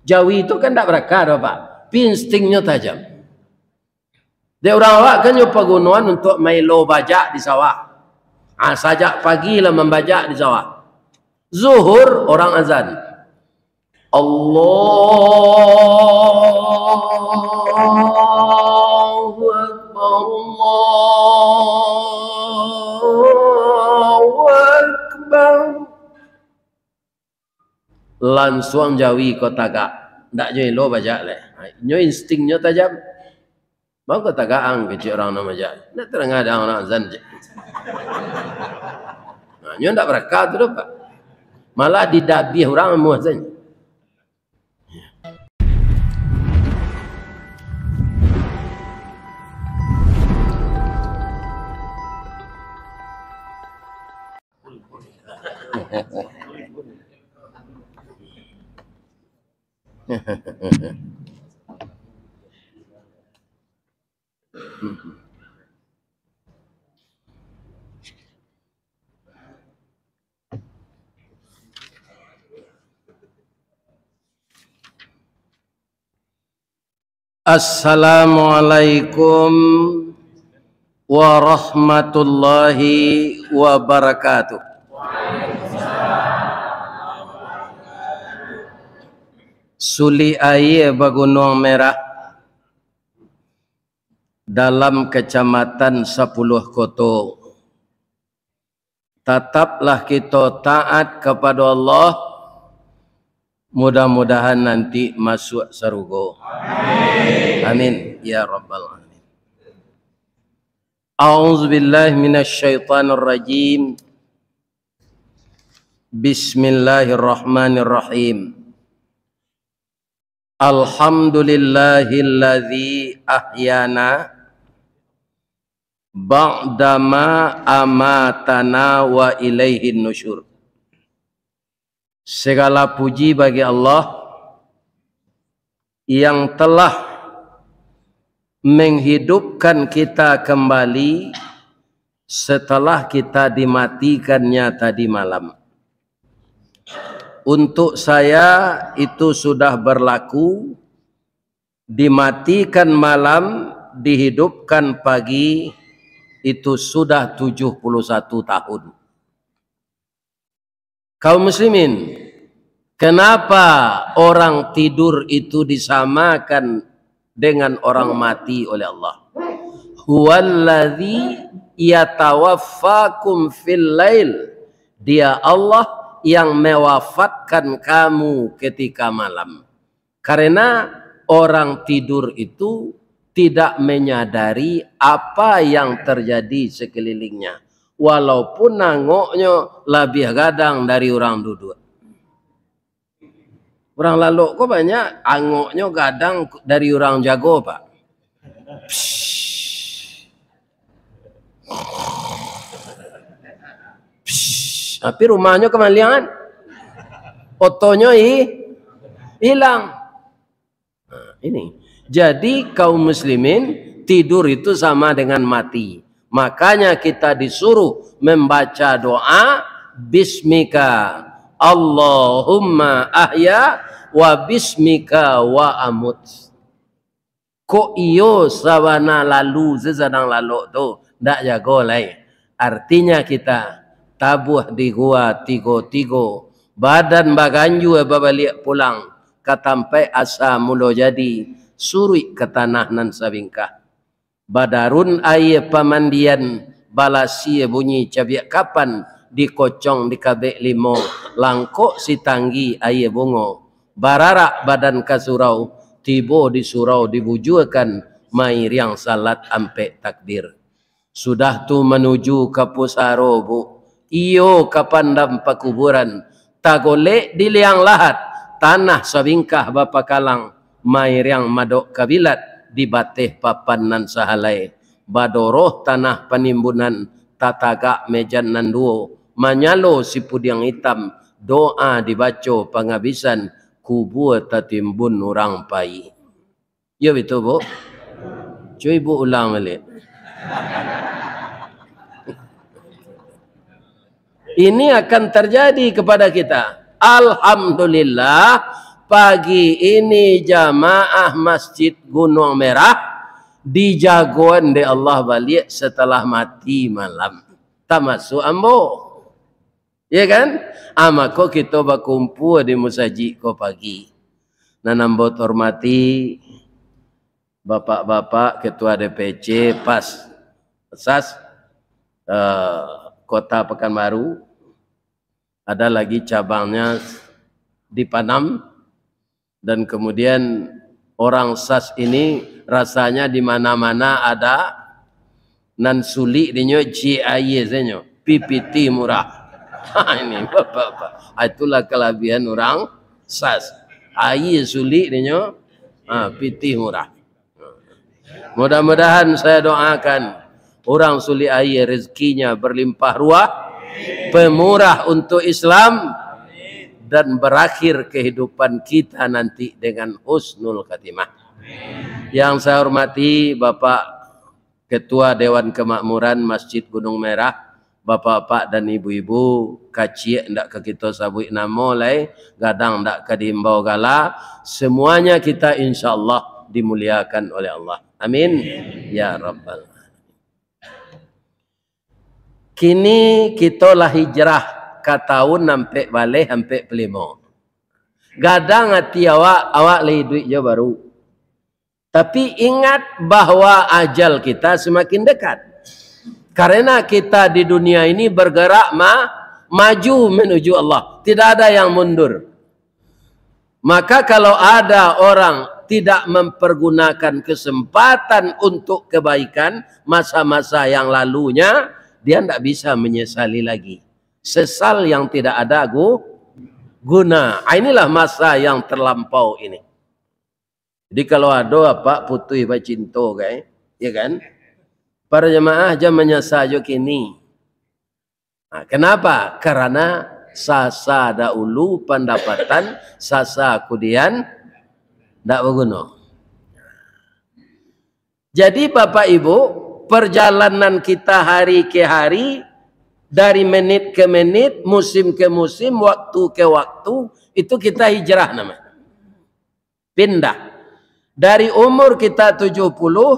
Jawi itu kan tak berakar Pak, instingnya tajam. Dia orang awak kan nyoba pegunungan untuk mailo bajak di sawah. Sajak pagi lah membajak di sawah. Zuhur orang azan. Allahu Akbar, Allahu Akbar. Langsung Jawi kota gak, ndak jadi lo bajak leh. Nyo instingnya tajam. Mau kota gaang kecil orang nama bajak. Ndak terang ada orang azan je. Nah, nyo ndak berkah tu Pak. Malah didabih orang muazin. Assalamualaikum warahmatullahi wabarakatuh. Suli air Bagunung Merah dalam kecamatan 10 Koto. Tetaplah kita taat kepada Allah. Mudah-mudahan nanti masuk surga. Amin. Amin ya rabbal alamin. A'udzubillahi minasyaitonir rajim. Bismillahirrahmanirrahim. Alhamdulillahilladzi ahyana ba'dama amatana wa ilaihin nusyur. Segala puji bagi Allah yang telah menghidupkan kita kembali setelah kita dimatikannya tadi malam. Untuk saya itu sudah berlaku, dimatikan malam, dihidupkan pagi, itu sudah 71 tahun. Kaum muslimin, kenapa orang tidur itu disamakan dengan orang mati oleh Allah? Huwallazi yatawaffakum fil lail. Dia Allah yang mewafatkan kamu ketika malam. Karena orang tidur itu tidak menyadari apa yang terjadi sekelilingnya. Walaupun nangoknya lebih gadang dari orang duduk. Orang lalu kok banyak angoknya gadang dari orang jago Pak. Tapi rumahnya kemalian. Otonya hilang. Nah, ini. Jadi kaum muslimin tidur itu sama dengan mati. Makanya kita disuruh membaca doa bismika Allahumma ahya wa bismika wa amut. Ko iyo sawana lalu sesadang lalu tu ndak jago lai. Artinya kita tabuh di gua tigo badan baganju babalik pulang katampai asa mulo jadi suri ke tanah nan sabingkah. Badarun aye pamandian balasi bunyi cabiak kapan dikocong di kabek limo langkok si tanggi aye bungo bararak badan kasurau tibo di surau dibujukan mai riang salat ampe takbir. Sudah tu menuju ke pusaro bu iyo kapandam pakuburan tagolek di liang lahat tanah sabingkah bapa kalang mai riang madok kabilat di bateh papan nan sahalai badoroh tanah penimbunan tatagak mejan nan duo manyalo si pudiang hitam doa dibaco pengabisan kubur tatimbun orang pai. Ya betul bu. Cuy bu ulang balik. Ini akan terjadi kepada kita. Alhamdulillah pagi ini jamaah Masjid Gunung Merah dijagoan de Allah balik setelah mati malam. Tak masuk ambo. Ya kan? Maka kita berkumpul di masjid ko pagi. Nanambot hormati bapak-bapak ketua DPC PAS Kota Pekanbaru. Ada lagi cabangnya di Panam. Dan kemudian orang SAS ini rasanya di mana-mana ada nan sulit dinyo GIA zenyo PPT murah. Ini bapak-bapak. Itulah kelebihan orang SAS. Air sulit dinyo PT murah. Mudah-mudahan saya doakan orang sulit air rezekinya berlimpah ruah, pemurah untuk Islam, dan berakhir kehidupan kita nanti dengan husnul khatimah. Yang saya hormati Bapak Ketua Dewan Kemakmuran Masjid Gunung Merah, bapak-bapak dan ibu-ibu, kacik ndak ke kita sabut nama lai, gadang ndak ke diimbau gala, semuanya kita insyaallah dimuliakan oleh Allah. Amin. Ya Rabbal Alamin. Kini kita lah hijrah ke tahun sampai balik sampai pelimo. Gadang hati awak lagi duit je baru. Tapi ingat bahwa ajal kita semakin dekat. Karena kita di dunia ini bergerak maju menuju Allah. Tidak ada yang mundur. Maka kalau ada orang tidak mempergunakan kesempatan untuk kebaikan masa-masa yang lalunya, dia tidak bisa menyesali lagi. Sesal yang tidak ada guna. Inilah masa yang terlampau ini. Jadi kalau ada apa putih bacinto kan, ya kan? Para jemaah zamannya saja kini. Kenapa? Karena sasa dahulu pendapatan, sasa kemudian tidak berguna. Jadi Bapak Ibu, perjalanan kita hari ke hari, dari menit ke menit, musim ke musim, waktu ke waktu, itu kita hijrah namanya. Pindah. Dari umur kita 70,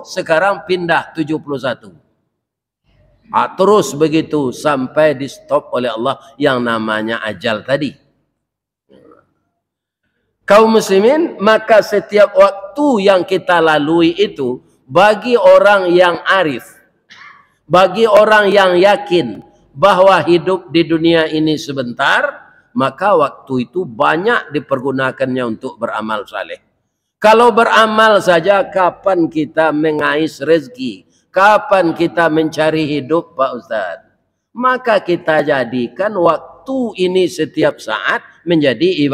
sekarang pindah 71. Terus begitu sampai di stop oleh Allah yang namanya ajal tadi. Kaum muslimin, maka setiap waktu yang kita lalui itu bagi orang yang arif, bagi orang yang yakin bahwa hidup di dunia ini sebentar, maka waktu itu banyak dipergunakannya untuk beramal saleh. Kalau beramal saja, kapan kita mengais rezeki? Kapan kita mencari hidup, Pak Ustadz? Maka kita jadikan waktu ini setiap saat menjadi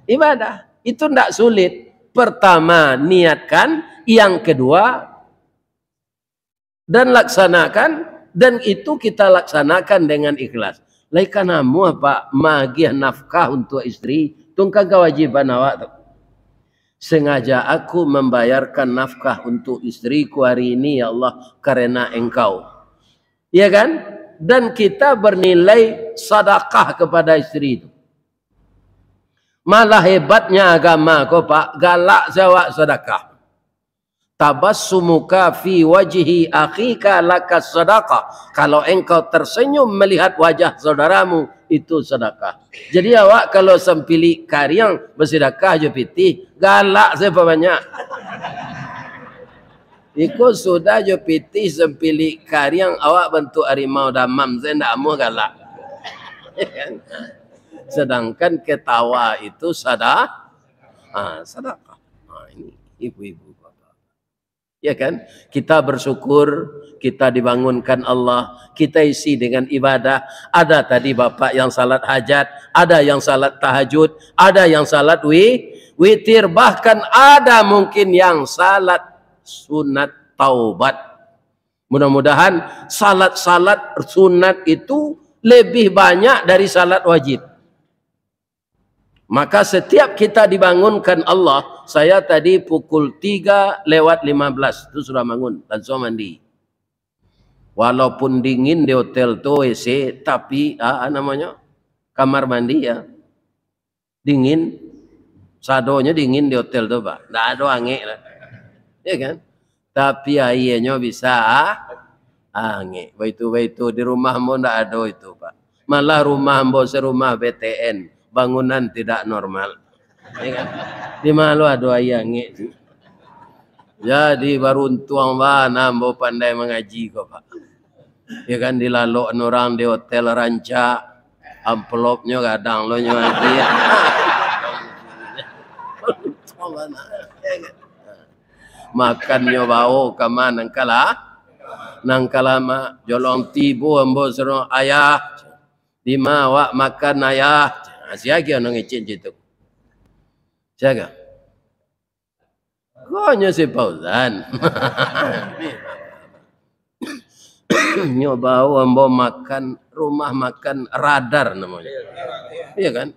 ibadah. Itu tidak sulit. Pertama, niatkan. Yang kedua, dan laksanakan. Dan itu kita laksanakan dengan ikhlas. Laikanamu apa? Magih nafkah untuk istri. Tungkang kewajiban awak. Sengaja aku membayarkan nafkah untuk istriku hari ini, ya Allah, karena engkau. Ya kan? Dan kita bernilai sedekah kepada istri itu. Malah hebatnya agama kau Pak, galak jawab sedekah. Tabassumuka fi wajhi akhika laka sedekah. Kalau engkau tersenyum melihat wajah saudaramu, itu sedekah. Jadi awak kalau sempili karyang bersedekah je piti, galak siapa banyak. Ikut sudah je piti sempili karyang awak bentuk harimau damam, saya tidak mau galak. Sedangkan ketawa itu sedekah. Ini ibu-ibu. Ya kan? Kita bersyukur, kita dibangunkan Allah, kita isi dengan ibadah. Ada tadi Bapak yang salat hajat, ada yang salat tahajud, ada yang salat witir, bahkan ada mungkin yang salat sunat taubat. Mudah-mudahan salat-salat sunat itu lebih banyak dari salat wajib. Maka setiap kita dibangunkan Allah, saya tadi pukul 3:15 itu sudah bangun, langsung mandi. Walaupun dingin di hotel tuh WC, tapi namanya kamar mandi ya dingin. Sadonya dingin di hotel tuh Pak. Nggak ada angin lah. Ya kan? Tapi airnya bisa angin. Begitu di rumahmu nggak ada itu Pak. Malah rumahmu serumah BTN. Bangunan tidak normal. Ya kan? Di malu ada air angin. Jadi baru untung mana mau pandai mengaji kok Pak. Ya kan dilaluk orang di hotel ranca. Amplopnya kadang lo nyuati. Makannya bau kama nangkala ma jolong tibu ambo seru ayah di mawa makan ayah siapa yang ngecin itu siapa konya si Fauzan nyobau ambo makan rumah makan radar namanya iya kan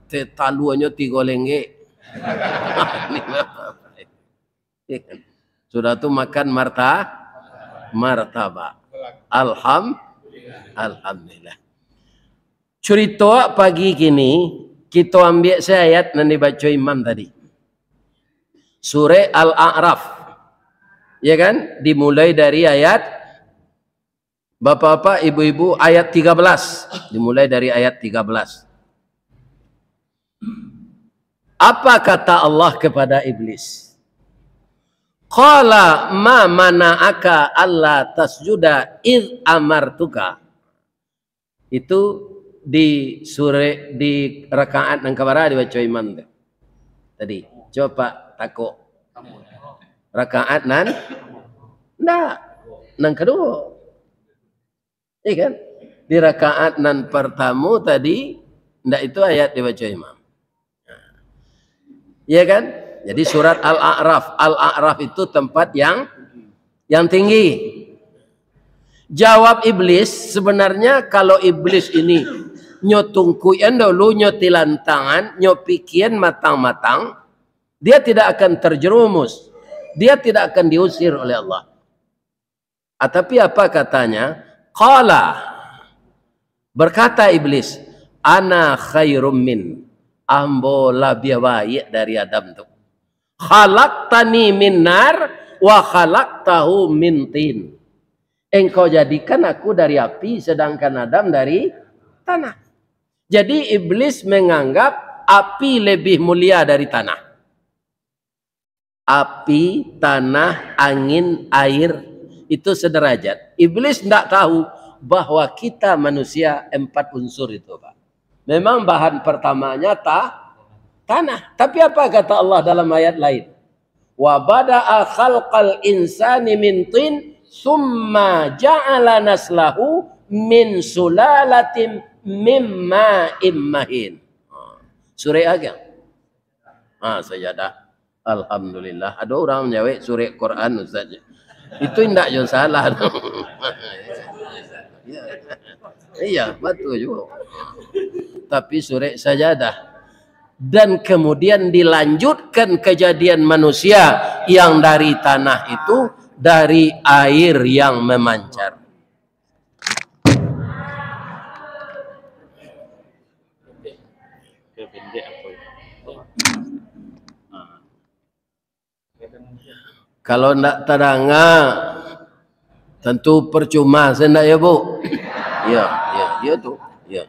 taluannya 3 lengge sudah tuh makan martabak alhamdulillah. Cerita pagi kini kita ambil ayat yang dibaca imam tadi surah Al-A'raf ya kan dimulai dari ayat bapak-bapak ibu-ibu ayat 13 dimulai dari ayat 13. Apa kata Allah kepada iblis? Qala ma mana'aka alla tasjuda id amartuka. Itu di surah di rakaat yang kebara dibaca imam tadi. Coba takut. Rakaat nan enggak nang kedua. Iya kan? Di rakaat nan pertama tadi enggak itu ayat dibaca imam. Iya kan? Jadi surat Al-A'raf. Al-A'raf itu tempat yang tinggi. Jawab iblis, sebenarnya kalau iblis ini nyotungkuyan dulu nyotilantangan, nyopikian matang-matang, dia tidak akan terjerumus. Dia tidak akan diusir oleh Allah. Tapi apa katanya? Qala. Berkata iblis, ana khairum min. Ambo lebih baik dari Adam tu. Khalaqtani min nar wa khalaqtahu min tin. Engkau jadikan aku dari api sedangkan Adam dari tanah. Jadi iblis menganggap api lebih mulia dari tanah. Api, tanah, angin, air itu sederajat. Iblis tidak tahu bahwa kita manusia 4 unsur itu Pak. Memang bahan pertamanya tanah. Tapi apa kata Allah dalam ayat lain? Wa bada'a khalqal insani min tin summa ja'ala naslahu min sulalatin mimma immahin. Surah agak. Sajadah. Alhamdulillah. Ada orang menjawab surah Quran Ustaz. Itu tidak jauh salah. Iya, betul juga. Tapi surah sajadah. Dan kemudian dilanjutkan kejadian manusia yang dari tanah itu dari air yang memancar. Kalau tidak teranga tentu percuma, sendak ya Bu? Ya tuh. Ya.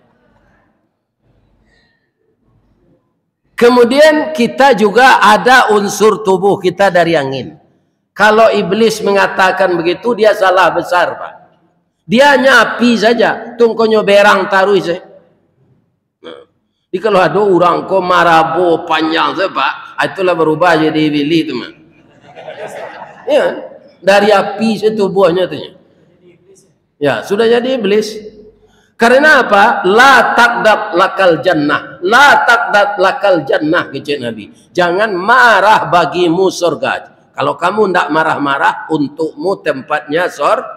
Kemudian kita juga ada unsur tubuh kita dari angin. Kalau iblis mengatakan begitu, dia salah besar Pak. Dia hanya api saja, tungkonyo berang taruh saya. Jadi kalau ada orang ko marabo panjang saya Pak, itulah berubah jadi bili teman. Ya, dari api setubuhnya tuh. Ya, sudah jadi iblis. Karena apa? La taqdab lakal jannah. La taqdab lakal jannah kecil Nabi. Jangan marah bagimu surga. Kalau kamu tidak marah-marah, untukmu tempatnya surga.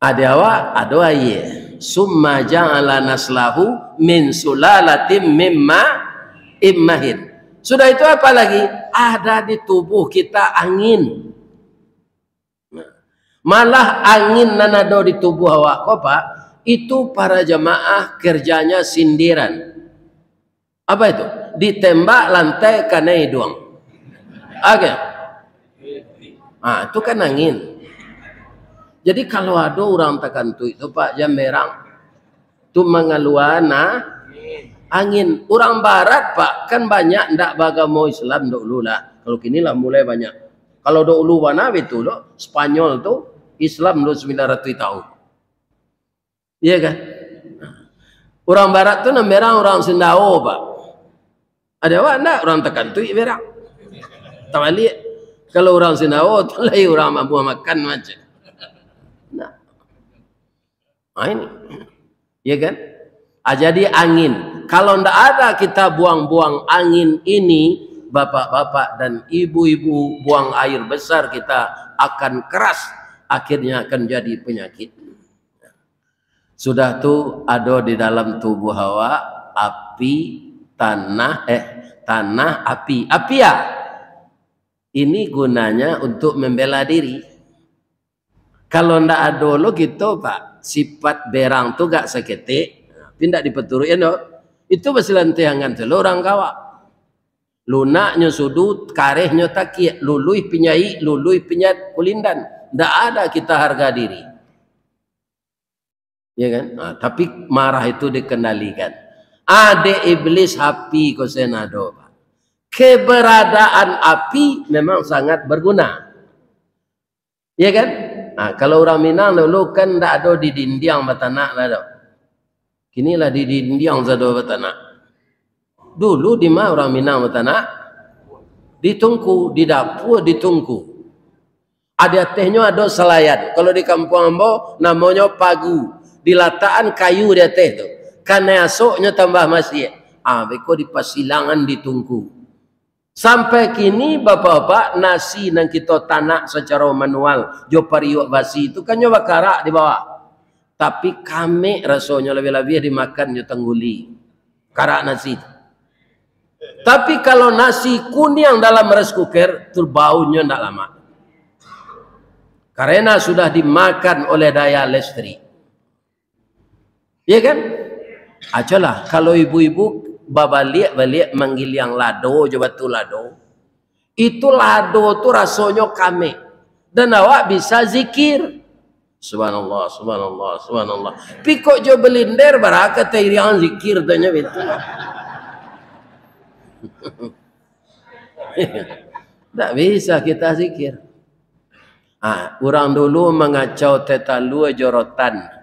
Ada ayat. Summa ja'ala naslahu min sulalatim mimma immahin. Sudah itu apa lagi? Ada di tubuh kita angin. Malah angin nanado di tubuh awak kok Pak, itu para jamaah kerjanya sindiran. Apa itu? Ditembak lantai kena hidung. Oke. Ah, itu kan angin. Jadi kalau ada orang tertentu itu Pak Jamberang, itu mengeluarkan angin. Orang Barat Pak kan banyak ndak bagamo Islam dulu lah. Kalau kini lah mulai banyak. Kalau dulu mana itu loh, Spanyol tuh Islam dulu 900 tahun. Iya kan? Orang Barat tuh namanya orang Sendao Pak. Ada apa? Ndak orang tertentu berang. Tawali kalau orang Sendao tuh lagi orang mampu makan macam. Nah ini, ya kan? Jadi angin. Kalau ndak ada kita buang-buang angin ini, bapak-bapak dan ibu-ibu buang air besar kita akan keras, akhirnya akan jadi penyakit. Sudah tuh ada di dalam tubuh Hawa api, tanah, api. Api ya. Ini gunanya untuk membela diri. Kalau ndak ada lo gitu Pak, sifat berang tuh gak seketik, tidak dipeturi ya no. Itu basilantiangan telo orang kawa. Lunaknya sudut, karehnya takiat, lului pinyai, lului pinyat kulindan. Ndak ada kita harga diri. Ya kan? Nah, tapi marah itu dikendalikan. Ada iblis api kosenado Pak. Keberadaan api memang sangat berguna. Ya kan? Nah, kalau orang Minang dulu kan tidak ada di dindiang batanak lah. Kini lah di dindiang zado batanak. Dulu di mana orang Minang batanak? Di tungku, di dapur di tungku. Ada tehnya ada selayan. Kalau di kampung Ambo namanya pagu. Di lataan kayu dia teh tu. Karena esoknya tambah masih. Beko di pasilangan di tungku. Sampai kini bapak-bapak nasi nang kita tanak secara manual jo pariuk basi itu kan nyoba karak di bawah. Tapi kami rasanya lebih-lebih dimakan jo tengguli. Karak nasi. Tapi kalau nasi kuning dalam rice cooker itu baunya tidak lama. Karena sudah dimakan oleh daya listrik. Iya kan? Ajalah kalau ibu-ibu balik manggil yang lado, coba tu lado. Itu lado tu rasanya kami. Dan awak bisa zikir. Subhanallah, subhanallah, subhanallah. Piko jo belinder barakat yang zikir tanya itu. Tak bisa kita zikir. Orang dulu mengacau tetalu jorotan.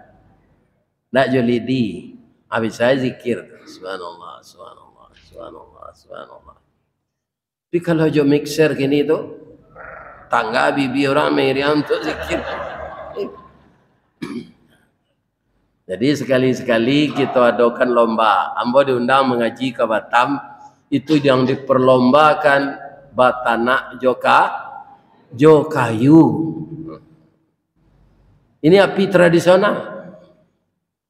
Tak jolidi. Habis saya zikir. Subhanallah, subhanallah, subhanallah, subhanallah. Tapi kalau jo mixer gini tu, tangga bibi orang meriam tu zikir. Jadi sekali-sekali kita adakan lomba. Ambo diundang mengaji ke Batam, itu yang diperlombakan batanak jo kayu. Ini api tradisional.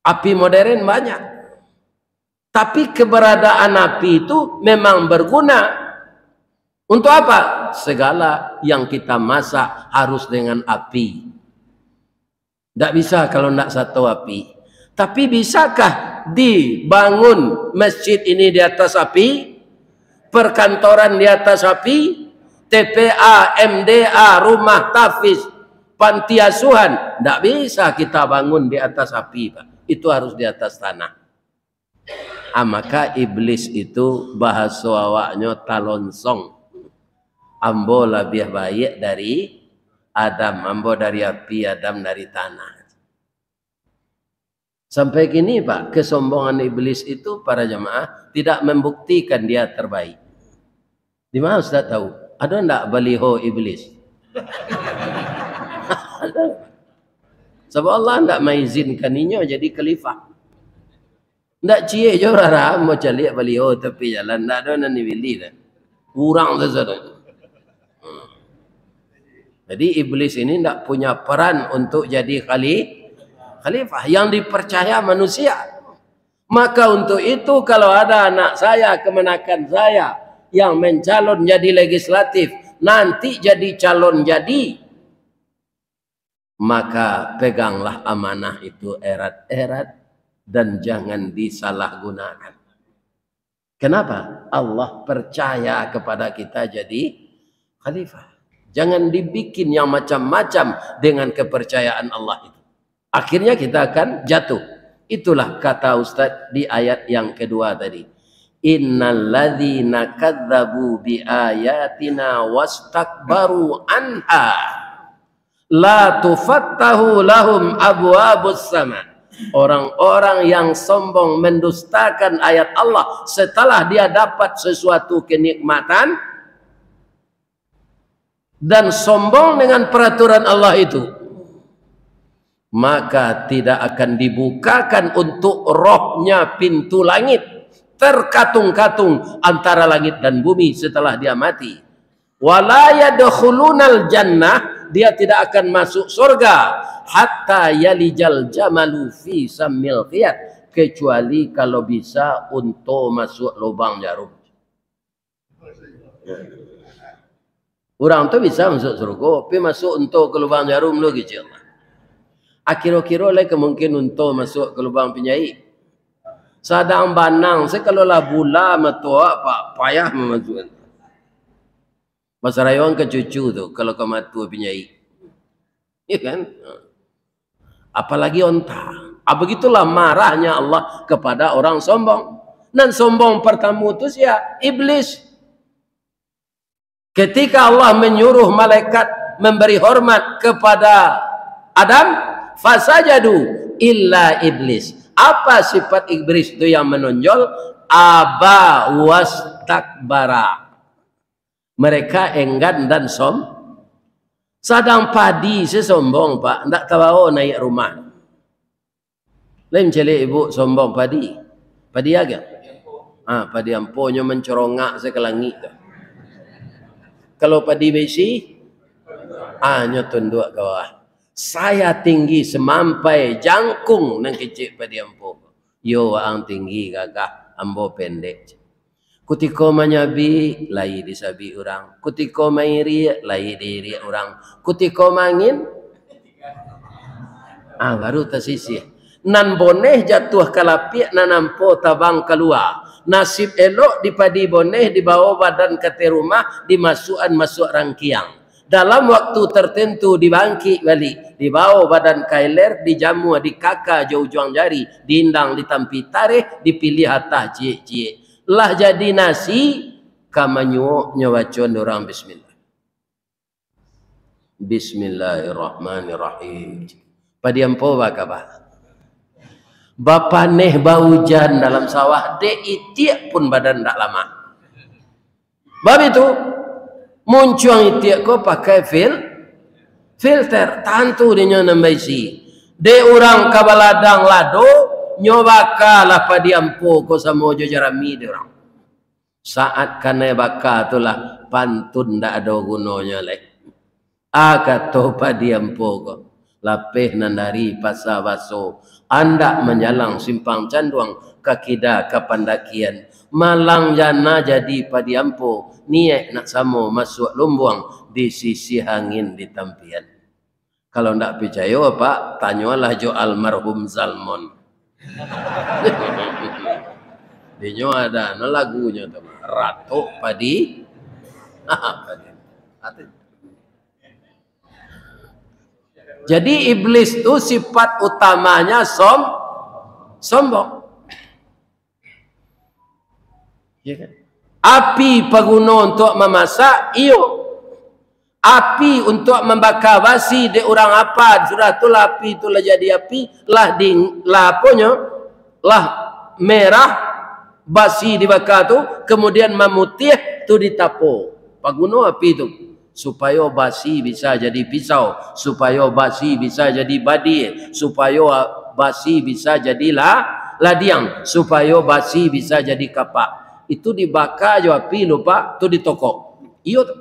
Api modern banyak. Tapi keberadaan api itu memang berguna. Untuk apa? Segala yang kita masak harus dengan api. Tidak bisa kalau tidak satu api. Tapi bisakah dibangun masjid ini di atas api? Perkantoran di atas api? TPA, MDA, rumah tahfiz, panti asuhan. Tidak bisa kita bangun di atas api Pak. Itu harus di atas tanah. Maka iblis itu bahasa awaknya talonsong. Ambo lebih baik dari Adam. Ambo dari api, Adam dari tanah. Sampai kini Pak, kesombongan iblis itu para jamaah tidak membuktikan dia terbaik. Di mana Ustaz tahu? Ada enggak baliho iblis? Ada. Sebab Allah enggak mengizinkannya jadi khalifah. Ndak cie jo rara mau cari baliho tapi jalan ndak ada nani beli dah. Kurang saja. Jadi iblis ini ndak punya peran untuk jadi khalifah yang dipercaya manusia. Maka untuk itu kalau ada anak saya, kemenakan saya yang mencalon jadi legislatif, nanti jadi calon jadi, maka peganglah amanah itu erat-erat. Dan jangan disalahgunakan. Kenapa? Allah percaya kepada kita jadi khalifah. Jangan dibikin yang macam-macam dengan kepercayaan Allah itu. Akhirnya kita akan jatuh. Itulah kata Ustaz di ayat yang kedua tadi. Innalladzina kadzabu biayatina wastakbaru anha la tufattahu lahum abwabus sama. Orang-orang yang sombong mendustakan ayat Allah setelah dia dapat sesuatu kenikmatan dan sombong dengan peraturan Allah itu, maka tidak akan dibukakan untuk rohnya pintu langit, terkatung-katung antara langit dan bumi setelah dia mati. Wala yadkhulunal jannah, dia tidak akan masuk surga hatta yalijal jamalu fi sammil khiyat, kecuali kalau bisa untuk masuk lubang jarum. Orang tu bisa masuk surga, tapi masuk untuk ke lubang jarum lu kecil. Akhir-akhir oleh kemungkinan untuk masuk ke lubang penjahit. Sadang banang, saya kalau lah bula matua pak payah memasukkan. Masa rayuan ke cucu tu kalau ke matu penjahit. Ya kan? Apalagi onta. Begitulah marahnya Allah kepada orang sombong. Dan sombong pertama itu ya iblis. Ketika Allah menyuruh malaikat memberi hormat kepada Adam, fasajadu illa iblis. Apa sifat iblis itu yang menonjol? Aba wastakbara. Mereka enggan dan sadang padi sesombong pak, tak tahu naik rumah. Lain celik ibu sombong padi. Padi agak? Padi amponya mencorongak sekelangit. Kalau padi besi, nyotun dua ke bawah. Saya tinggi semampai jangkung nang kecil padi ampo. Yo ang tinggi gagah, ambo pendek. Kutiko manyabi, lai disabi orang. Kutiko mairi, lai diri orang. Kutiko mangin, baru tersisih. Nan boneh jatuh kalapik, nanampo tabang keluar. Nasib elok di padi boneh, dibawa badan ke rumah, dimasukkan masuk rangkiang. Dalam waktu tertentu dibangkit balik, dibawa badan kailer, dijamu, dikaka jauh-jauh jari, diindang, ditampi tarikh, dipilih atas cie-cie. Lah jadi nasi, kamanyu nyawacun orang bismillah. Bismillahirrahmanirrahim. Padiampo bakabah. Bapa neh baujan dalam sawah, dek itiak pun badan tak lama. Bab itu, muncul itiak ko pakai filter, tantu dia nambah isi. De orang kabaladang lado, nyobaka padiampo ko samojo jarami de orang. Saat kena baka itulah pantun tak ada gunanya leh. Akato padiampo ko. Lapeh nandari pasa baso. Anda menyalang simpang canduang kakida kapandakian. Malang jana jadi padiampo. Niat nak samo masuk lumbuang di sisi angin di tampian. Kalau ndak percaya Pak, tanyalah jo almarhum Zalmon. Dia ada lagunya tu, Ratu Padi. Jadi iblis itu sifat utamanya sombong. Ya kan? Api paguna untuk memasak, iyo. Api untuk membakar basi de orang apa sudah tu api itulah jadi api lah merah basi dibakar tu kemudian memutih tu ditapo. Paguna api tu supaya basi bisa jadi pisau, supaya basi bisa jadi badi, supaya basi bisa jadi ladiang, supaya basi bisa jadi kapak. Itu dibakar jo api lupa tu ditokok. Iyo tu.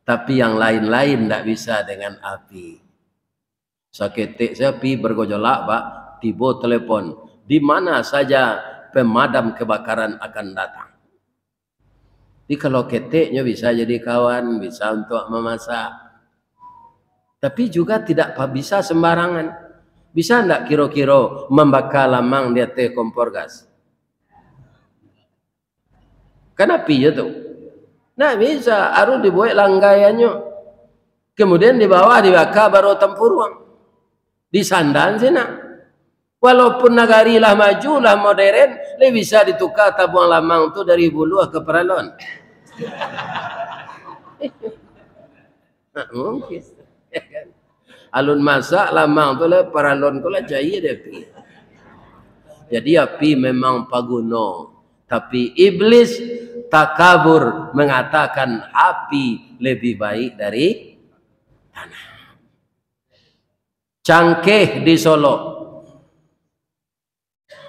Tapi yang lain-lain tak bisa dengan api. Saketik sapi bergojolak Pak, tiba telepon. Di mana saja pemadam kebakaran akan datang. Jadi kalau keteknya bisa jadi kawan, bisa untuk memasak. Tapi juga tidak bisa sembarangan. Bisa ndak kira-kira membakar lamang di atas kompor gas? Kan api ya tuh. Nah bisa, harus dibuat langgaiannya. Kemudian di bawah dibakar baru tempurung. Di sandan sih nak. Walaupun negari lah maju lah modern, lebih bisa ditukar tabung lamang tu dari Buluh ke Peralon. Nah, mungkin. Alun masak lamang tu lah Peralon tu lah jaya dia api. Jadi api memang paguno, tapi iblis takabur mengatakan api lebih baik dari tanah. Cangkeh di Solo,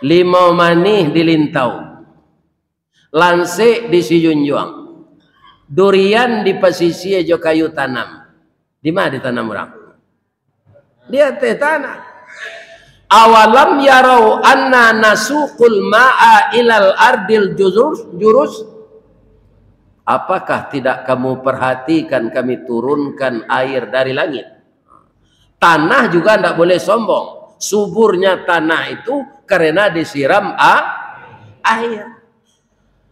limau manih di Lintau, lansik di Sijunjuang, durian di pesisir jo kayu tanam. Di mana ditanam orang? Di atas tanah. Awalam yarau anna nasuqul ma'a ilal ardil jurus. Apakah tidak kamu perhatikan kami turunkan air dari langit? Tanah juga tidak boleh sombong. Suburnya tanah itu karena disiram air.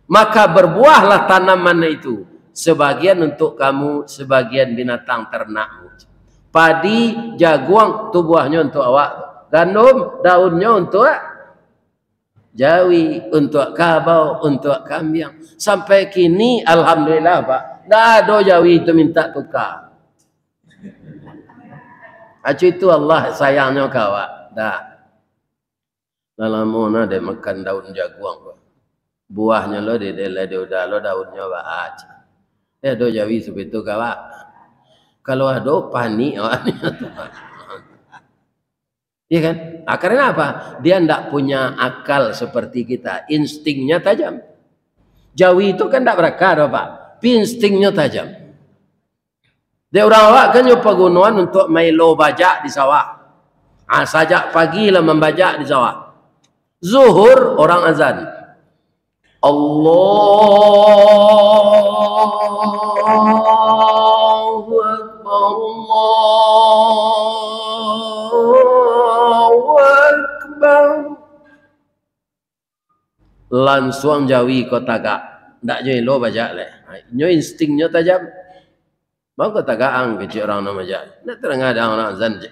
Maka berbuahlah tanaman itu. Sebagian untuk kamu, sebagian binatang ternakmu. Padi, jagung, itu buahnya untuk awak. Gandum, daunnya untuk jawi, untuk kabau, untuk kambing. Sampai kini, alhamdulillah Pak, tidak ada jawi itu minta tukar. Acu itu Allah sayangnya kawak. Dah. Dalam mana dia makan daun jagung. Buahnya lo dia udah lo daunnya aja. Dia ada jawi seperti itu kawak. Kalau ada panik, iya kan? Karena apa? Dia tidak punya akal seperti kita. Instingnya tajam. Jawi itu kan tidak berakar, Pak. Instingnya tajam. Dia orang awak kan nyoba gunuan untuk melo bajak di sawah. Sajak pagi lah membajak di sawah. Zuhur orang azan. Allahu Akbar, Allahu Akbar. Langsung jawi kota gak. Tak jadi lo bajak leh. Nyo instingnya tajam. Mau kota gaang kecil orang nama bajak. Tak terang ada orang azan je.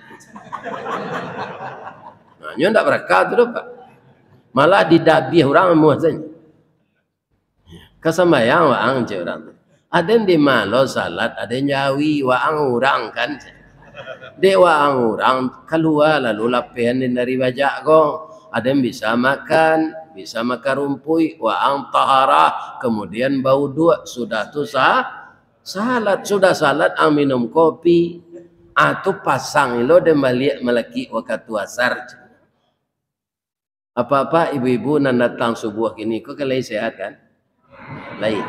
Nah, nyo tak berkat tu Pak. Malah didabih orang muazin. Kesambayang waang je orang tu. Ada yang di malo salat, ada yang jawi waang orang kan. Dek waang orang keluar lalu lapihan dari bajak ko. Ada yang bisa makan rumpui, waang taharah, kemudian bau dua, sudah tu salat, sudah salat ang minum kopi, atau pasang ilo dan balik melaki waktu asar. Apa-apa ibu-ibu nan datang subuh kini, kok kalai sehat kan? Lain.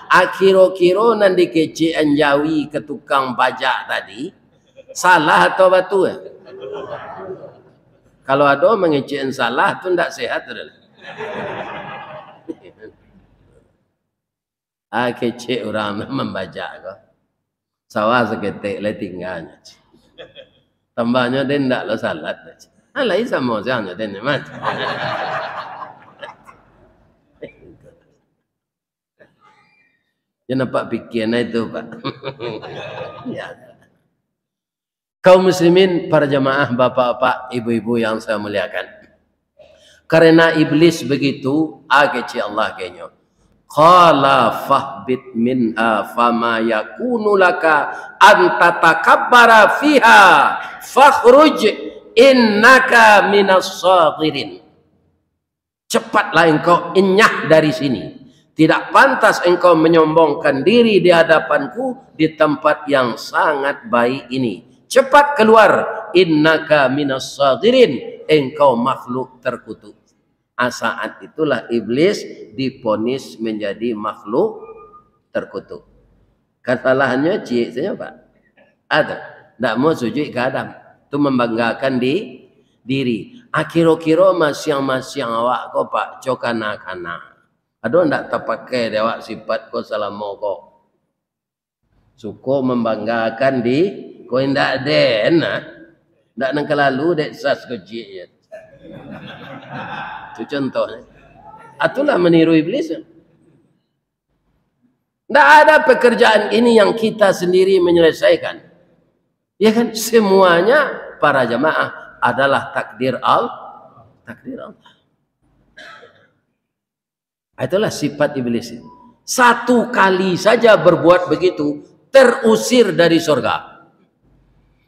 Akhiro-kiro nan dikece anjawi ke tukang pajak tadi, salah atau batu ya? Kalau ada mengecekan salah tu tidak sehat adalah. Kece orang membajak kok. Sawah seketik le tinggalnya. Tambahnya dia tidak lo salat. Lain sama saja dia ni mat. Dia nampak fikirnya itu Pak. Ya. Kaum muslimin, para jamaah, bapak-bapak, ibu-ibu yang saya muliakan. Karena iblis begitu, ageci Allah kenyo. Qala fahbit minha fama yakunu laka an tatakabbara fiha fakhruj innaka minas saghirin. Cepatlah engkau enyah dari sini. Tidak pantas engkau menyombongkan diri di hadapanku di tempat yang sangat baik ini. Cepat keluar, innaka minas saghirin, engkau makhluk terkutuk. Saat itulah iblis diponis menjadi makhluk terkutuk. Kesalahannya cik saja Pak. Ada, tidak mau sujud ke Adam. Itu membanggakan diri. Akhir-akhir masyang-masyang awak kau Pak, cokana-kana. Ada tidak terpakai dewak sifat kau salamu kau. Suko membanggakan kau tidak ada. Ndak nang kelalu dek sas kecil ya. Itu contohnya. Itulah meniru iblis. Ndak ada pekerjaan ini yang kita sendiri menyelesaikan. Ya kan, semuanya para jamaah adalah takdir Allah. Itulah sifat iblis. Satu kali saja berbuat begitu, terusir dari surga.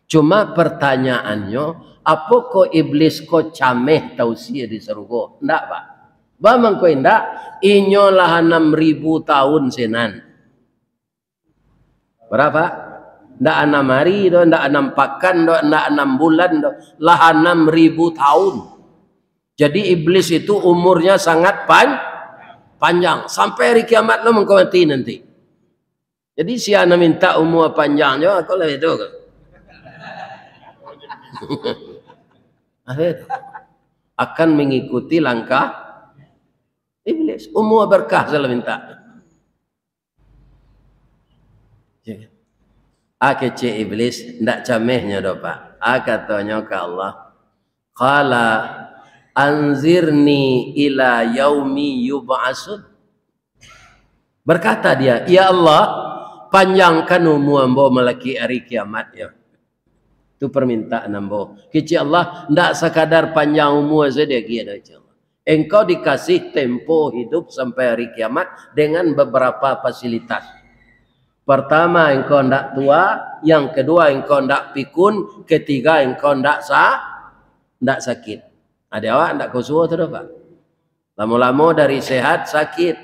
Cuma pertanyaannya, apa kok iblis kok cameh tausiah di surga? Ndak, Pak. Bamang kok ndak? Inyo lah 6.000 tahun senan. Berapa? Ndak 6 hari, ndak 6 pekan, ndak 6 bulan, lah 6.000 tahun. Jadi iblis itu umurnya sangat panjang. Sampai hari kiamat lo mengkau mati nanti. Jadi si ana minta umur panjangnya, aku lah itu. Akan mengikuti langkah iblis. Umur berkah saya minta. Kece iblis ndak camehnya do Pak. Katanya ke Allah, qala anzirni ila yaumi yub'asun. Berkata dia, ya Allah, panjangkan umur ambo melaki hari kiamat ya. Itu permintaan ambo. Kece Allah ndak sekadar panjang umur saja dia Allah. Engkau dikasih tempo hidup sampai hari kiamat dengan beberapa fasilitas. Pertama, engkau ndak tua. Yang kedua, engkau ndak pikun. Ketiga, engkau ndak sakit. Ada awak ndak kusuh tu Pak. Lama-lama dari sehat sakit.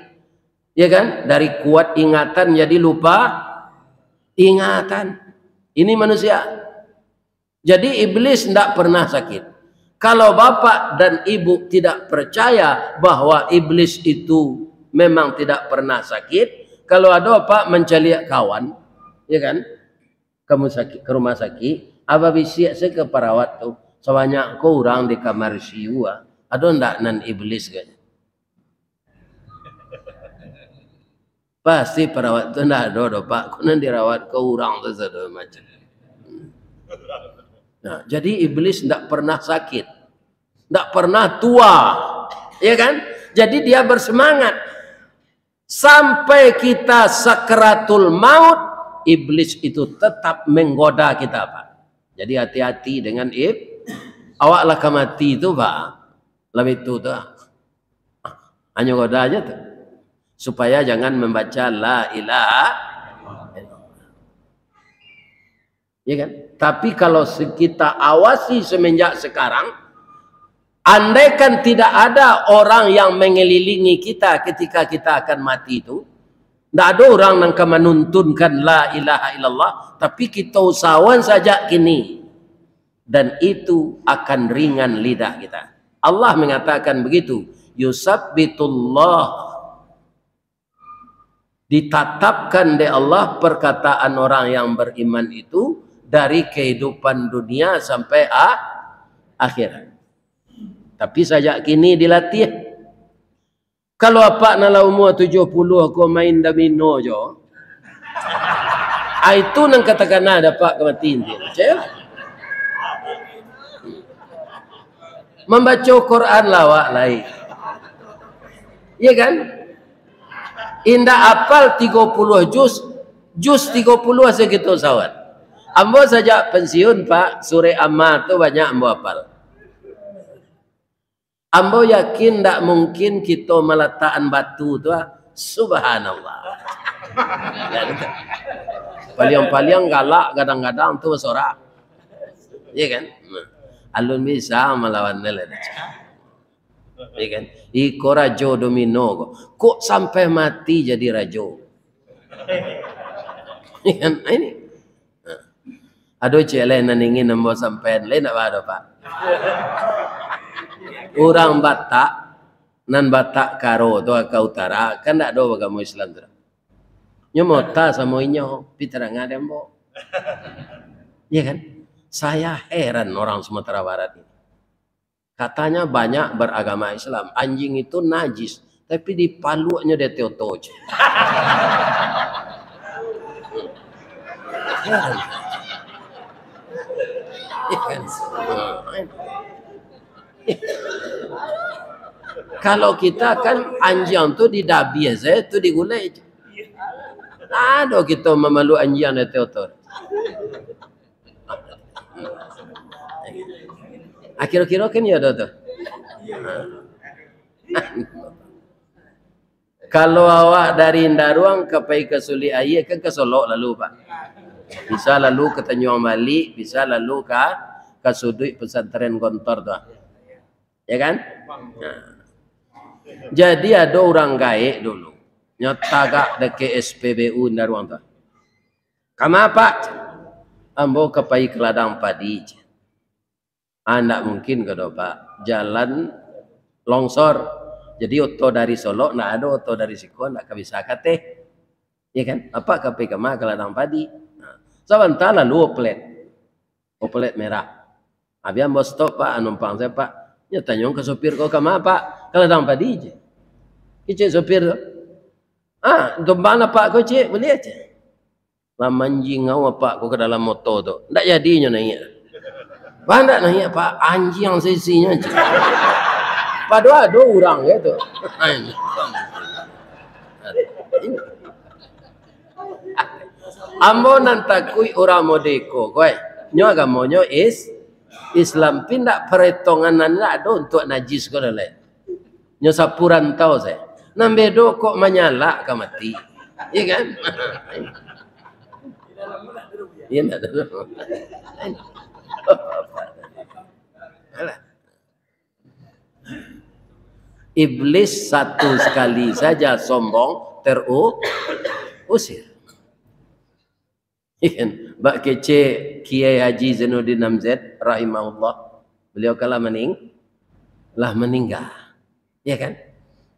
Ya kan? Dari kuat ingatan jadi lupa ingatan. Ini manusia. Jadi iblis ndak pernah sakit. Kalau bapak dan ibu tidak percaya bahwa iblis itu memang tidak pernah sakit, kalau ada Pak mencari kawan, ya kan, kamu sakit ke rumah sakit, apa bisa saya ke perawat tuh, sebanyak kau orang di kamar siu, ada ndak nan iblis kan? Pasti perawat tu ndak ada Pak, kau nan dirawat kau orang tu sudah macam. Nah, jadi iblis ndak pernah sakit, ndak pernah tua, ya kan? Jadi dia bersemangat. Sampai kita sakaratul maut, iblis itu tetap menggoda kita Pak. Jadi hati-hati dengan awaklah mati itu Pak. Lebih itu tuh. Hanya goda aja tuh. Supaya jangan membaca la ilaha illallah. Ya kan? Tapi kalau kita awasi semenjak sekarang, andaikan tidak ada orang yang mengelilingi kita ketika kita akan mati itu, tidak ada orang yang akan menuntunkan la ilaha illallah, tapi kita usahawan saja kini, dan itu akan ringan lidah kita. Allah mengatakan begitu, yusabbitullah, ditatapkan oleh Allah perkataan orang yang beriman itu dari kehidupan dunia sampai akhirat. Tapi sejak kini dilatih. Kalau apa nala umur 70 aku main domino jo. Itu nang katakan ada Pak kematian dia. Membaca Quran lawak lain. Iya kan? Indah apal 30 juz 30 segitu sawat. Ambo saja pensiun Pak, sore Amma tu banyak ambo apal. Ambo yakin tak mungkin kita meletakkan batu tu, subhanallah. Paling-paling galak kadang-kadang tu sorak. Ya kan? Alun bisa melawan nela. Ya kan? Iko rajo domino. Kok sampai mati jadi rajo? Ya kan? Ini. Aduh cile nan ingin ambo sampai lain apa ada Pak? Orang Batak nan Batak karo tu ke utara kan tak ada agama Islam tu. Nyomota sama inyo piterangan dembo. Ya kan? Saya heran orang Sumatera Barat ini. Katanya banyak beragama Islam. Anjing itu najis, tapi di palunya dia teoto. Heran. Kalau kita kan anjing tu didabi aja, tu digulai. Ada kita memalu anjing itu otor. Akhir-akhir kan ya ada tu. Kalau awak dari Indaruang ke pai ke Suli Aye kan ke Solo lalu Pak. Bisa lalu ke Tanjung Bali, bisa lalu ke Sudut Pesantren Gontor tu. Ya kan? Nah. Jadi ada orang gaek dulu. Nyata gak deke SPBU Indaruang tu. Kama Pak? Ambo ke pai ke ladang padi. Ndak mungkin kada Pak. Jalan longsor. Jadi oto dari Solo, nak ada oto dari Siko, nak bisa kate, ya kan? Apa kape kama ke ladang padi? Nah, sebentar lalu oplet merah. Abian bos stop Pak, numpang saya Pak, ya tanya ke sopir kau kama Pak, ke ladang padi je. Kecik sopir tu, mana Pak kau cik, boleh aja. Lama anjing ngau Pak kau ke dalam motor tu, ndak jadinya naik. Pak ndak naik Pak, anjing sisinya je. Padahal ada orang itu. Ambo nantakui orang modeko, kowe. Nyo agamonyo Islam pindak perhitungan nanda ada untuk najis kau dah. Nyo sapuran tahu saya. Nambedo kok menyala ke mati. Iya kan? Iya nak ada. Iblis satu sekali saja sombong terusir. Ikan bak kece Kiai Haji Zainuddin Amzad rahimahullah, beliau kala meninggal. Ya kan?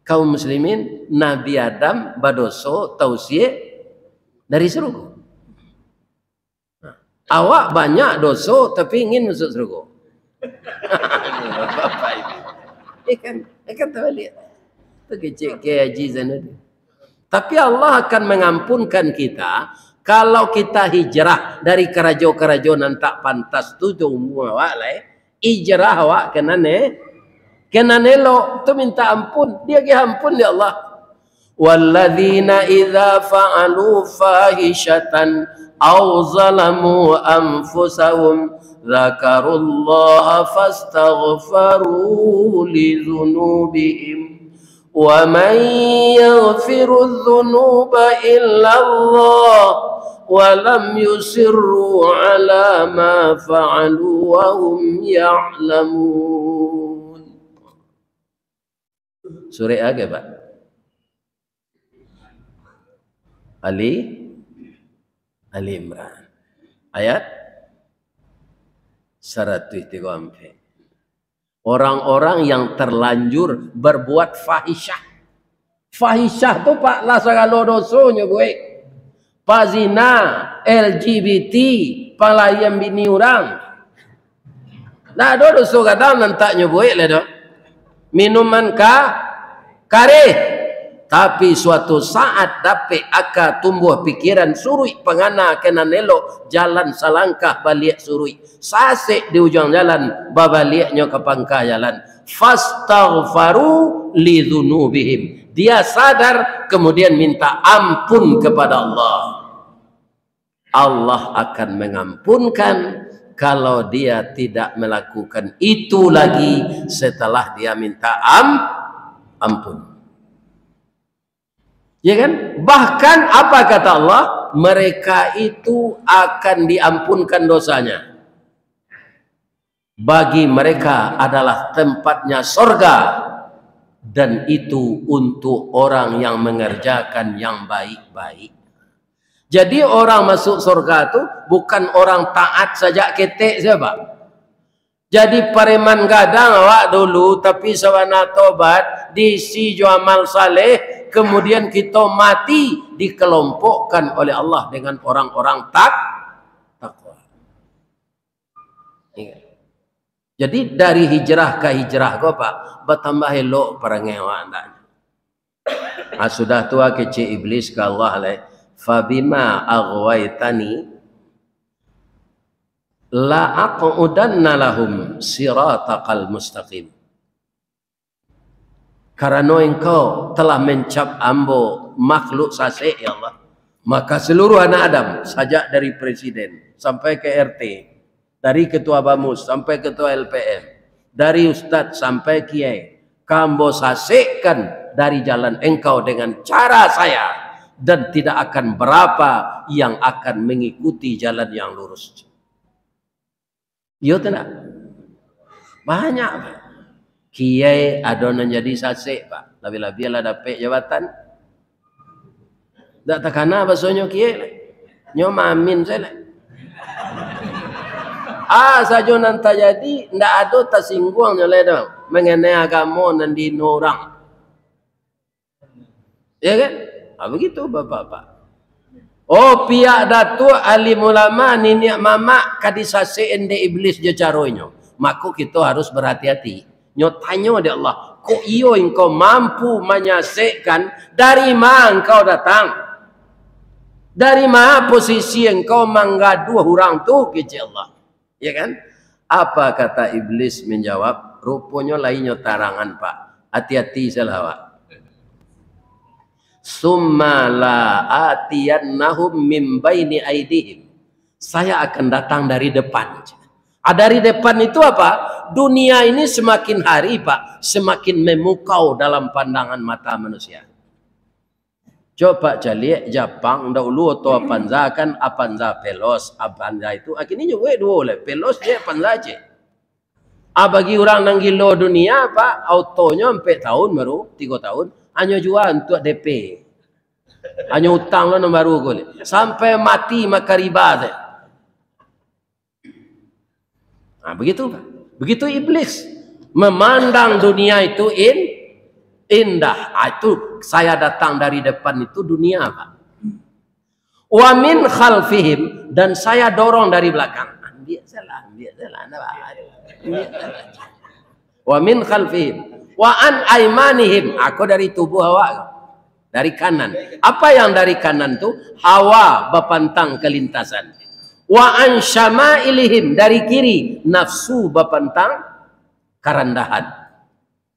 Kaum muslimin Nabi Adam badoso tausiah dari surga. Nah, awak banyak dosa tapi ingin masuk surga. Bapak Ibu. Ikan tahu lihat. Itu kecil Kiai Haji Zainuddin. Tapi Allah akan mengampunkan kita kalau kita hijrah dari kerajo-kerajo nan tak pantas tu semua awak lah. Hijrah awak kena nelo tu minta ampun. Dia ke ampun ya Allah. Walladzina idza fa'alu fahishatan aw zalamu anfusahum Zakarullaha fastaghfaru li dhunubihim wa man yaghfiru dhunuba illa Allah wa lam yusirru ala ma fa'alu wa hum ya'lamun. Surah apa Pak? Ali Imran ayat 134. Orang-orang yang terlanjur berbuat fahisyah. Fahisyah tu Pak lah segala dosonya gue. Pazina, LGBT, palayan bini orang. Nah, ada dosa kadang nantaknya gue lah dah. Minuman kare. Tapi suatu saat dapat aka tumbuh pikiran surui pengana kena nelok jalan salangkah balik surui. Sasek di ujung jalan babaliknya ke pangkah jalan. Fastaghfaru li dhunubihim. Dia sadar kemudian minta ampun kepada Allah. Allah akan mengampunkan kalau dia tidak melakukan itu lagi setelah dia minta ampun. Ya kan? Bahkan apa kata Allah? Mereka itu akan diampunkan dosanya. Bagi mereka adalah tempatnya sorga. Dan itu untuk orang yang mengerjakan yang baik-baik. Jadi orang masuk sorga itu bukan orang taat saja ketek siapa? Jadi pareman gadang awak dulu tapi sawana tobat diisi jo amal saleh, kemudian kita mati dikelompokkan oleh Allah dengan orang-orang takwa. Jadi dari hijrah ke hijrah kau Pak bertambah elok perangai awak anda. Sudah tua kecil iblis ke Allah leh. Fabima aghwaytani la aqudanna lahum siratakal mustaqim. Karena engkau telah mencap ambo makhluk sasek ya Allah, maka seluruh anak Adam, sajak dari presiden sampai ke RT, dari ketua Bamus sampai ketua LPM, dari ustadz sampai kiai, kambo sasekkan dari jalan engkau dengan cara saya, dan tidak akan berapa yang akan mengikuti jalan yang lurus. Yo tidak banyak Pak. Kiai adonan jadi sasek Pak, lebih-lebih lah dapat jabatan. Tak takana bahasanya kiai, nyo mamin saya. Saja nanti jadi ndak ada tersinggung oleh dong mengenai agama dan dino orang. Ya kan? Begitu Bapak-bapak. Oh pihak datu alim ulama niniak mama kadisase ende iblis je caroinyo. Maka kita harus berhati-hati. Nyo tanya dia Allah, kok iyo engkau mampu menyasekkan, dari mana engkau datang? Dari mana posisi engkau menggadu orang tu ke Allah? Ya kan? Apa kata iblis menjawab? Rupanya lainnya tarangan Pak. Hati-hati selawat. Summa la atiyannahum min baini aidihim. Saya akan datang dari depan. Dari depan itu apa? Dunia ini semakin hari Pak, semakin memukau dalam pandangan mata manusia. Coba jalik Jepang dahulu atau Apanza kan Apanza pelos, Apanza itu akhirnya juga dua oleh pelos je Apanza je. Bagi orang nang gilo dunia Pak, autonya 4 tahun baru 3 tahun hanya jual untuk DP. Hanya utang lo baru boleh. Sampai mati maka riba deh. Begitu Pak. Begitu iblis memandang dunia itu indah. Itu saya datang dari depan itu dunia Pak. Wa min khalfihim, dan saya dorong dari belakang. Biasalah. Wa min khalfihim wa an aimanihim, aku dari tubuh awak, dari kanan. Apa yang dari kanan tuh? Hawa bapantang kelintasan. Wa an syama'ilihim, dari kiri nafsu bapantang karandahan.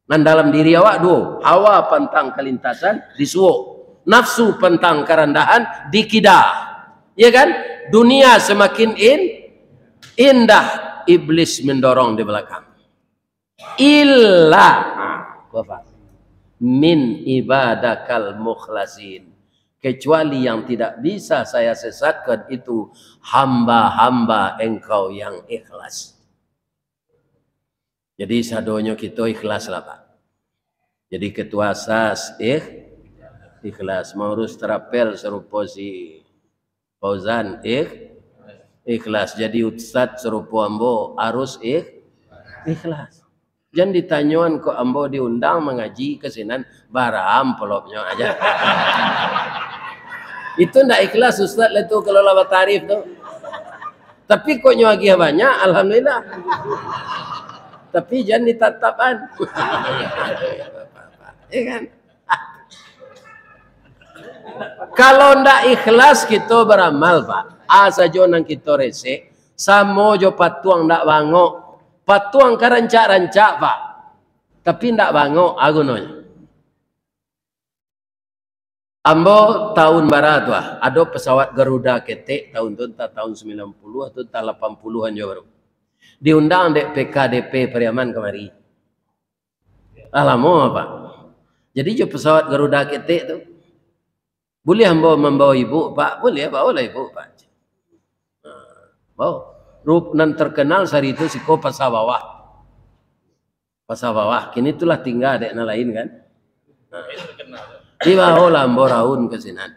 Dan dalam diri awak dua, hawa pantang kelintasan disuuk, nafsu pantang karandahan dikidah. Ya kan? Dunia semakin indah, iblis mendorong di belakang. Illa min ibadakal mukhlasin, kecuali yang tidak bisa saya sesatkan itu hamba-hamba engkau yang ikhlas. Jadi sadonya kita ikhlas lah Pak. Jadi ketua SAS ikhlas, mengurus terapel serupa si Fauzan ikhlas, jadi ustad serupa ambo harus ikhlas. Jangan ditanyakan kok ambo diundang mengaji kesinan baram pelopnya aja. Itu ndak ikhlas ustad itu kalau lewat tarif tuh. Tapi kok nyagia banyak, alhamdulillah. Tapi jangan ditatapan. Ya kan? Kalau ndak ikhlas kita beramal Pak. Saja nang kita resek, samo jo patuang ndak bangok. Patuang karancak-rancak Pak. Tapi ndak bangok agunonya. Ambo tahun barat Pak, ada pesawat Garuda ketek tahun tu tahun 90 atau tahun 80-an jo baru. Diundang dek PKDP Pariaman kemari. Lama Pak. Jadi jo pesawat Garuda ketek tu. Boleh ambo membawa ibu Pak? Boleh bawa lah ibu Pak. Bawa. Rup nan terkenal sehari itu siko pasar bawah. Pasar bawah. Kini itulah tinggal dek na lain kan. Di bawah lambo raun kesinan.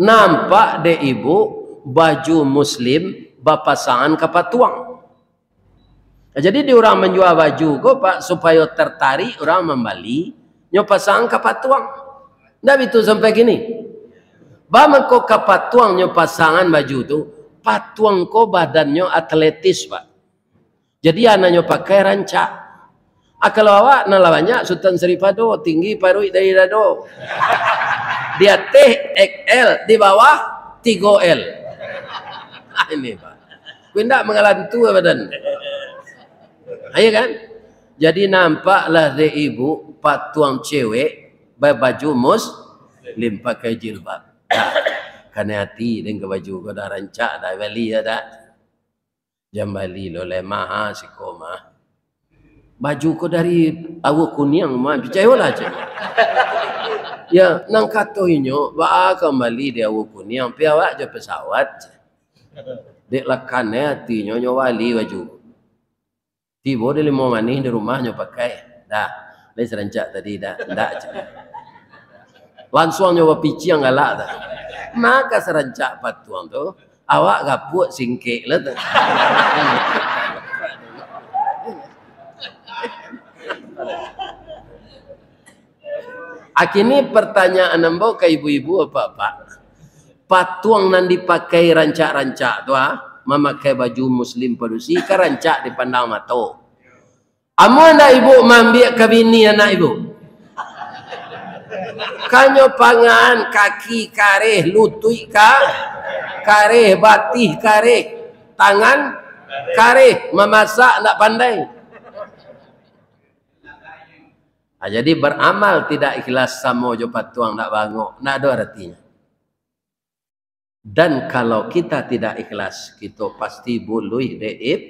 Nampak dek ibu baju muslim bapasangan kapatuang. Jadi di orang menjual baju kok Pak supaya tertarik orang membeli nyopasangan kapatuang. Ndak itu sampai gini. Bama kok kapatuang nyopasangan baju tu, patuang ko badannya atletis Pak. Jadi anaknya pakai rancak. Kalau awak nalawanya Sultan Seripado tinggi paru dari dado. Dia XL di bawah 3L. Ini Pak. Kau ndak mengalantu badan. Ayo kan? Jadi nampaklah de ibu patuang cewek baju muslim pakai jilbab. Kan hati dengan baju kau dah rancak dah bali ya dah. Jam bali lo lemah si koma. Baju kau dari awak kuning mah percayalah je. Ya nang katoinyo ba kembali dia awak kuning piawak je pesawat. Dek lakannya hatinya nyawali baju. Tiba dia lima manis di rumahnya pakai. Dah, dia serancak tadi dah. Ndak je. Langsung nyawa pici yang galak dah. Maka serancak patuang tu, awak gapuk singkik lah tu. Akhirnya pertanyaan nambah ke ibu-ibu apa-apa. Patuang nan dipakai rancak-rancak tu memakai baju muslim padusi ke rancak dipandang mata. Amu anda ibu mambiak ke bini anak ibu. Kanyo pangan kaki kareh lutui kareh batih kareh tangan kareh memasak nak pandai. Jadi beramal tidak ikhlas sama jo patuang nak bangok, nak ada artinya. Dan kalau kita tidak ikhlas, kita pasti boleh deib.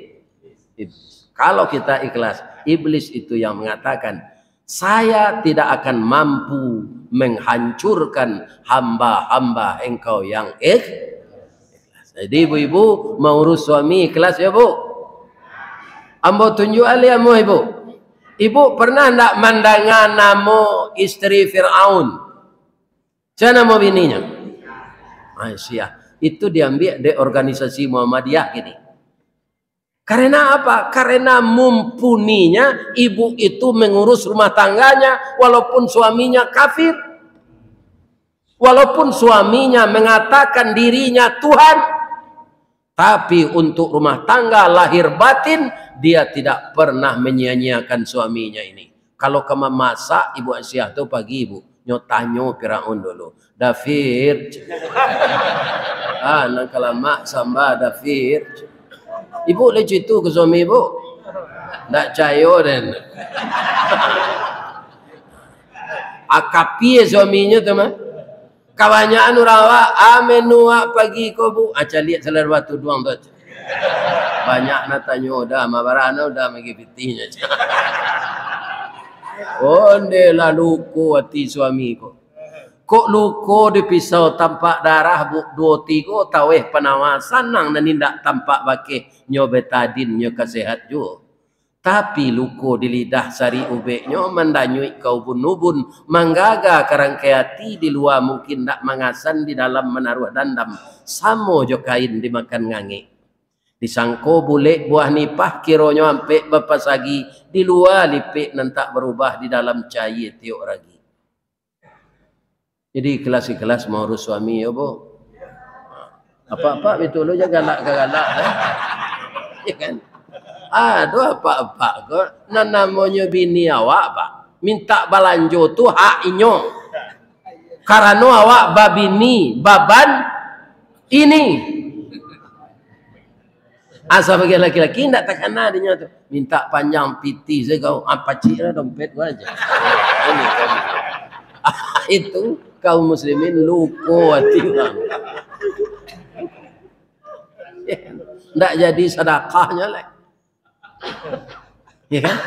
Kalau kita ikhlas, iblis itu yang mengatakan, saya tidak akan mampu menghancurkan hamba-hamba engkau yang ikhlas. Jadi ibu-ibu mau urus suami ikhlas ya bu? Ambo tunjuk ali amu ibu. Ibu pernah ndak mandangan nama istri Fir'aun? Siapa nama bininya? Aisyah. Itu diambil dari organisasi Muhammadiyah gini. Karena apa? Karena mumpuninya ibu itu mengurus rumah tangganya walaupun suaminya kafir. Walaupun suaminya mengatakan dirinya Tuhan. Tapi untuk rumah tangga lahir batin dia tidak pernah menyia-nyiakan suaminya ini. Kalau kamu masak ibu Aisyah tu pagi ibu nyotanyo Firaun dulu. Dafir. Nang kalamak samba dafir. Ibu le itu ke suami ibu. Ndak cayo dan. Akapi suaminya tu mah. Kawannya urawa amenua pagi ko bu aca lihat selar batu doang tu. Banyak natanya udah mabarana udah magi pitihnya. Onde la luko hati suami ko. Kok luko dipisau tampak darah bu 2-3 taweh penawasan nang nanindak tampak bake nyo betadin nyo kesehat jo. Tapi luko di lidah sari ubeknya mendanyui kau bunubun manggaga karangkai hati di luar mungkin tak mangasan di dalam menaruh dandam samo jo kain dimakan ngangi disangko boleh buah nipah kironyo ampe bapasagi di luar lipik nantak berubah di dalam cair tiok ragi. Jadi kelas-kelas mau urus suami ya bu apa-apa itu lo jangan galak-galak ya kan. Aduh apa-apa kok namanya bini awak pak minta balanjo tu hak inyo karena awak babini baban ini asal bagi laki-laki tidak takana dia tu minta panjang piti saya kau apa cira dompet gua aja ini itu kaum muslimin luko hati orang tidak jadi sedekahnya lah. Ya kan?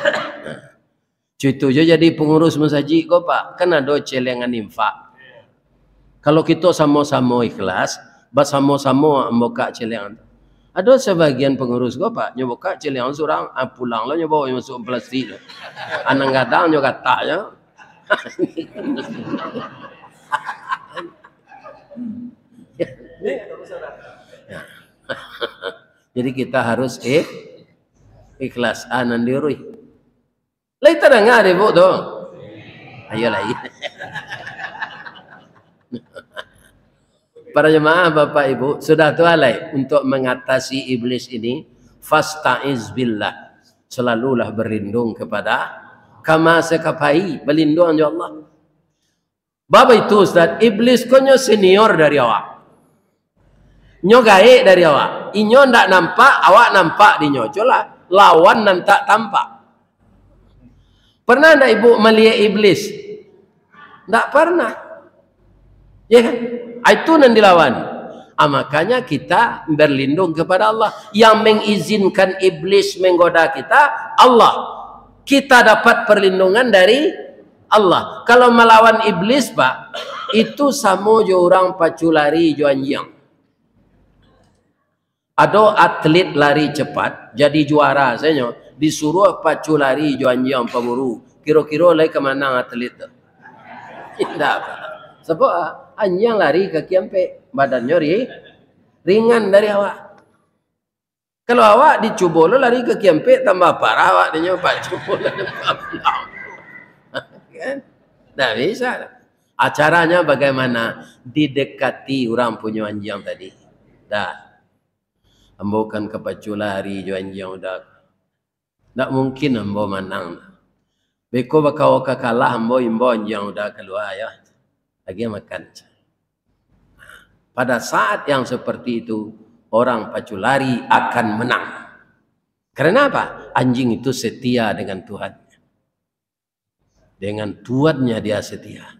Cucu je jadi pengurus masjid kok pak, kan ada celengan infak. Kalau kita sama-sama ikhlas, bersama-sama membuka celengan. Ada sebagian pengurus kok pak, nyoba celengan seorang, pulang lah nyoba masuk plastik. Anang gadang nyoba kata ya. Jadi kita harus ikhlas anan dirui. Lai terdengar ibu tu. Ayo lagi. Para jemaah Bapak Ibu, sudah tualai untuk mengatasi iblis ini, fasta'iz billah. Selalulah berlindung kepada kama sekapai, berlindung ya Allah. Bapak itu Ustaz, iblis konyo senior dari awak. Nyo gae dari awak. Inyo ndak nampak, awak nampak di nyo. Coba lawan dan tak tampak. Pernah ndak ibu melihat iblis? Ndak pernah. Ya kan? Itu yang dilawan. Makanya kita berlindung kepada Allah. Yang mengizinkan iblis menggoda kita, Allah. Kita dapat perlindungan dari Allah. Kalau melawan iblis, Pak, itu sama jo orang pacu lari jo anjing. Ada atlet lari cepat, jadi juara saya disuruh pacu lari jo anjing pemburu. Kira-kira lagi kemana atlet tu? Tidak. Sebab anjing lari kaki sampai badannya ringan dari awak. Kalau awak dicubo lo lari kaki sampai tambah parah awak dia pacu kan? Tidak bisa. Acaranya bagaimana? Didekati orang punya anjing tadi. Dah. Ambokan ke pacu lari jo anjing udah. Tak mungkin ambo menang. Beko bakal kalah ambo imbo anjing udah keluar ya. Lagi makan. Pada saat yang seperti itu, orang pacu lari akan menang. Karena apa? Anjing itu setia dengan Tuhan. Dengan Tuhannya dia setia.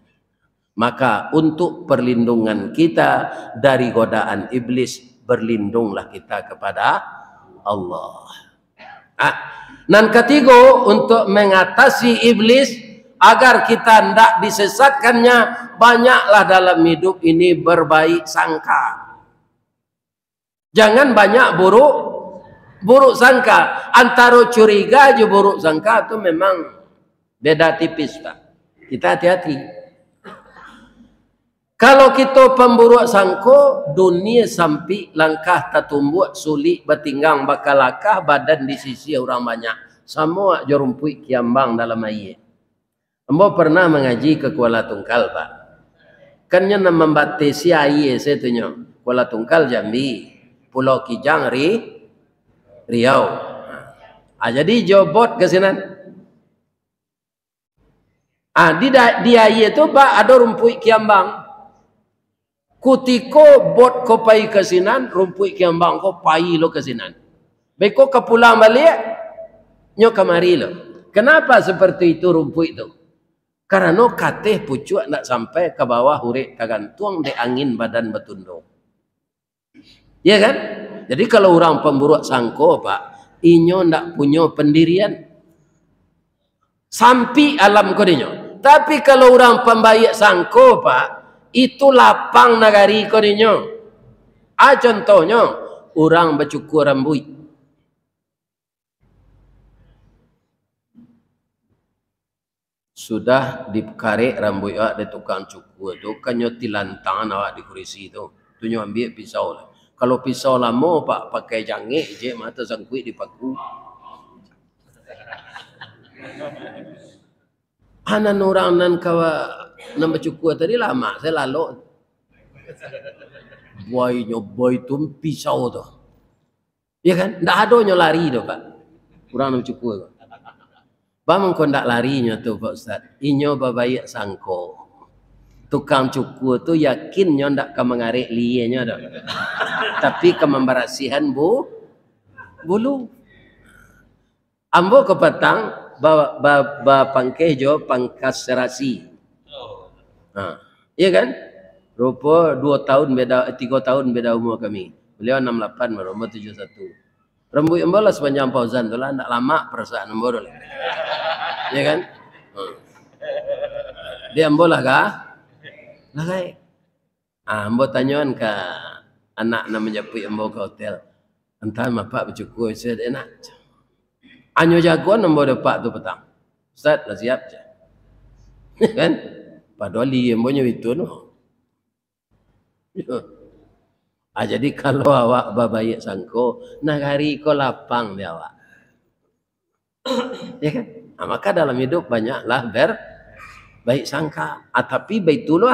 Maka untuk perlindungan kita dari godaan iblis, berlindunglah kita kepada Allah. Dan ketiga, untuk mengatasi iblis agar kita tidak disesatkannya, banyaklah dalam hidup ini berbaik sangka. Jangan banyak buruk sangka. Antara curiga aja buruk sangka itu memang beda tipis, Pak. Kita hati-hati. Kalau kita pemburuk sangko, dunia sampai langkah tertumbuh, sulit bertinggang bakal lakah, badan di sisi orang banyak. Semua jorumpui kiambang dalam air. Ambo pernah mengaji ke Kuala Tungkal, Pak. Kannya nama membatasi air saya tanya. Kuala Tungkal Jambi, Pulau Kijang Riau. Jadi jobot ke sini. Di air itu Pak ada rumput kiambang. Kutiko bot ko pai ke sinan, rumput kiambang ko pai lo ke sinan. Beko ke pulang balik, nyo kamari lo. Kenapa seperti itu rumput itu? Karena kateh pucuk nak sampai ke bawah hurek kagantung di angin badan betundo. Ya kan? Jadi kalau orang pemburuk sangko, Pak, inyo ndak punya pendirian. Sampai alam kodinyo. Tapi kalau orang pembaik sangko, Pak, itu lapang nagari kodinyo. Contohnya, orang bercukur rambut. Sudah dikarek rambut awak di tukang cukur tu, kan nyoti lantangan awak di kursi tu. Tu nyo ambil pisau lah. Kalau pisau lama, Pak, pakai jangik je, mata sangkuit dipaku. Anan orang nan kawa nama cukur tadi lama, saya lalu. Boy tu pisau tu. Ya kan? Ndak ada nyo lari tu, Pak. Orang nama cukur. Bang kau ndak larinya tu Pak Ustaz. Inyo babayak sangko. Tukang cukur tu yakin nyo ndak ka mengarik lienya dah. Tapi ke memberasihan bulu. Ambo ke petang ba pangkeh jo pangkas serasi. Iya kan? Rupa 2 tahun beda 3 tahun beda umur kami. Beliau 68 baru umur 71. Rambut ambo lah sepanjang Fauzan tu lah, ndak lama perasaan ambo dulu. Ya kan? Dia ambo lah kah? Lah kai. Ambo tanyakan ke anak nama japui ambo ke hotel. Entah bapak bercukur saya enak. Anyo jagoan ambo dapat tu petang. Ustaz dah siap je. Kan? Padahal dia ambo nya itu no. Jadi kalau awak babaik sangko, nagari ko lapang dia awak. Ya kan? Maka dalam hidup banyaklah baik sangka. Tapi baik dulu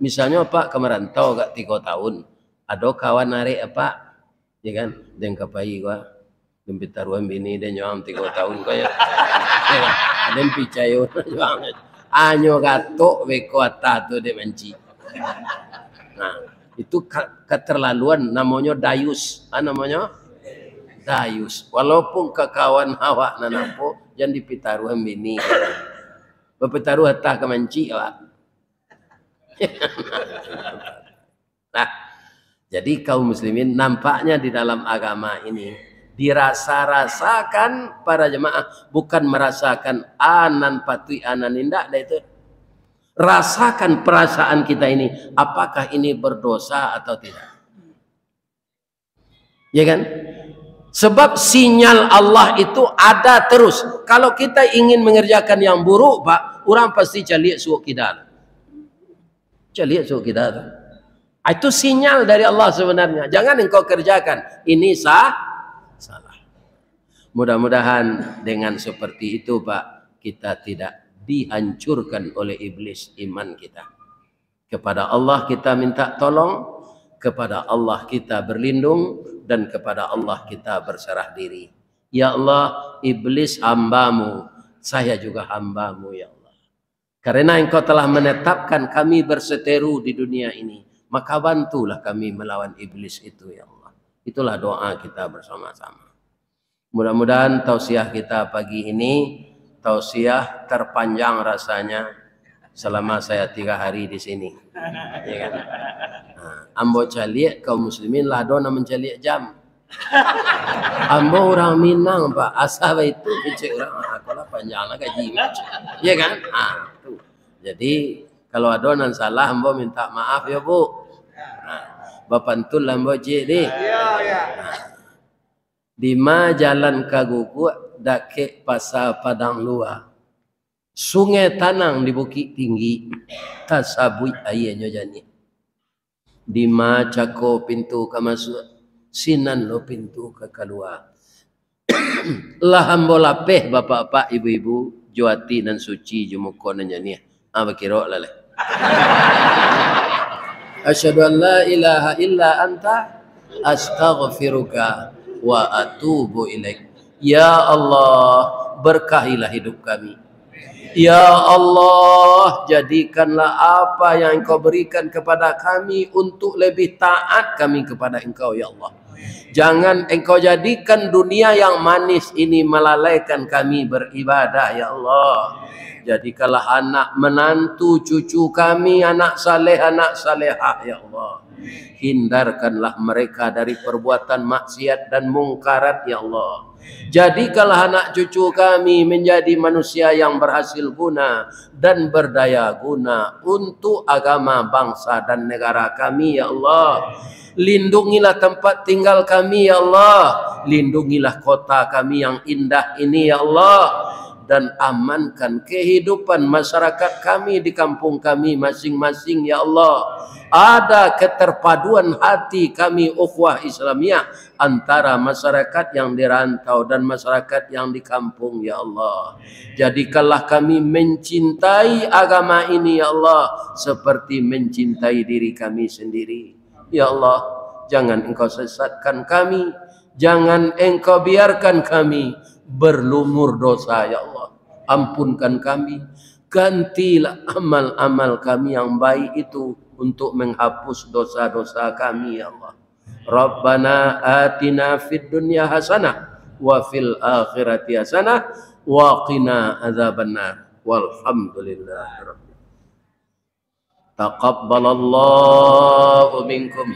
misalnya Pak ke merantau gak 3 tahun. Ada kawan narik apa? Ya kan? Dia kapai gua. Dempit taruhan bini dia nyuam 3 tahun kaya. Ya kan? Ada yang picayo nyuam. Anyo gatok beko atatu dia menci. Nah, Itu keterlaluan, namanya dayus. Namanya dayus. Walaupun kekawan awak nanapo jangan dipitaruh bini. Bepitaruh hatah kemanci awak. Nah, jadi kaum muslimin nampaknya di dalam agama ini dirasa-rasakan para jemaah, bukan merasakan anan patui anan indah, itu rasakan perasaan kita ini, apakah ini berdosa atau tidak, ya kan? Sebab sinyal Allah itu ada terus. Kalau kita ingin mengerjakan yang buruk, Pak, orang pasti cari suuk kita. Cari suuk kita. Itu sinyal dari Allah sebenarnya. Jangan engkau kerjakan. Ini salah. Mudah-mudahan dengan seperti itu, Pak, kita tidak dihancurkan oleh iblis iman kita. Kepada Allah kita minta tolong, kepada Allah kita berlindung, dan kepada Allah kita berserah diri. Ya Allah, iblis hambamu, saya juga hambamu ya Allah. Karena engkau telah menetapkan kami berseteru di dunia ini, maka bantulah kami melawan iblis itu ya Allah. Itulah doa kita bersama-sama. Mudah-mudahan tausiah kita pagi ini tausiah terpanjang rasanya selama saya 3 hari di sini, ya kan? Ambo caliak kaum muslimin lah dona mencaliak jam. Ambo orang Minang Pak, asal itu kecil orang aku lah panjang lah gaji, ya kan? Tuh. Jadi kalau adonan salah ambo minta maaf ya Bu. Bapak tul ambo cik deh. Di ma jalan kagugu dake pasar Padang Luar. Sungai Tanang di Bukit Tinggi. Tasabui ayahnya jani. Di ma cako pintu ke masuk. Sinan lo pintu ke keluar. Lah hambo lapeh bapak-bapak ibu-ibu. Juati dan suci jumuko dan jani. Bakiro laleh. Asyhadu an la ilaha illa anta astaghfiruka wa atubu ilaik. Ya Allah, berkahilah hidup kami. Ya Allah, jadikanlah apa yang Engkau berikan kepada kami untuk lebih taat kami kepada Engkau ya Allah. Jangan Engkau jadikan dunia yang manis ini melalaikan kami beribadah ya Allah. Jadikanlah anak menantu cucu kami anak saleh anak salehah ya Allah. Hindarkanlah mereka dari perbuatan maksiat dan mungkarat ya Allah. Jadikanlah anak cucu kami menjadi manusia yang berhasil guna dan berdaya guna untuk agama bangsa dan negara kami ya Allah. Lindungilah tempat tinggal kami ya Allah. Lindungilah kota kami yang indah ini ya Allah. Dan amankan kehidupan masyarakat kami di kampung kami masing-masing ya Allah. Ada keterpaduan hati kami ukhuwah Islamiyah antara masyarakat yang di rantau dan masyarakat yang di kampung ya Allah. Jadikanlah kami mencintai agama ini ya Allah seperti mencintai diri kami sendiri. Ya Allah, jangan Engkau sesatkan kami, jangan Engkau biarkan kami berlumur dosa ya Allah. Ampunkan kami, gantilah amal-amal kami yang baik itu untuk menghapus dosa-dosa kami ya Allah. Rabbana atina fid dunya hasanah wa fil akhirati hasanah wa qina adzabannar. Walhamdulillah. Taqabbalallahu minkum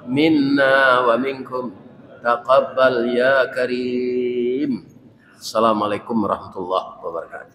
minna wa minkum. Taqabbal ya karim. Assalamualaikum warahmatullahi wabarakatuh.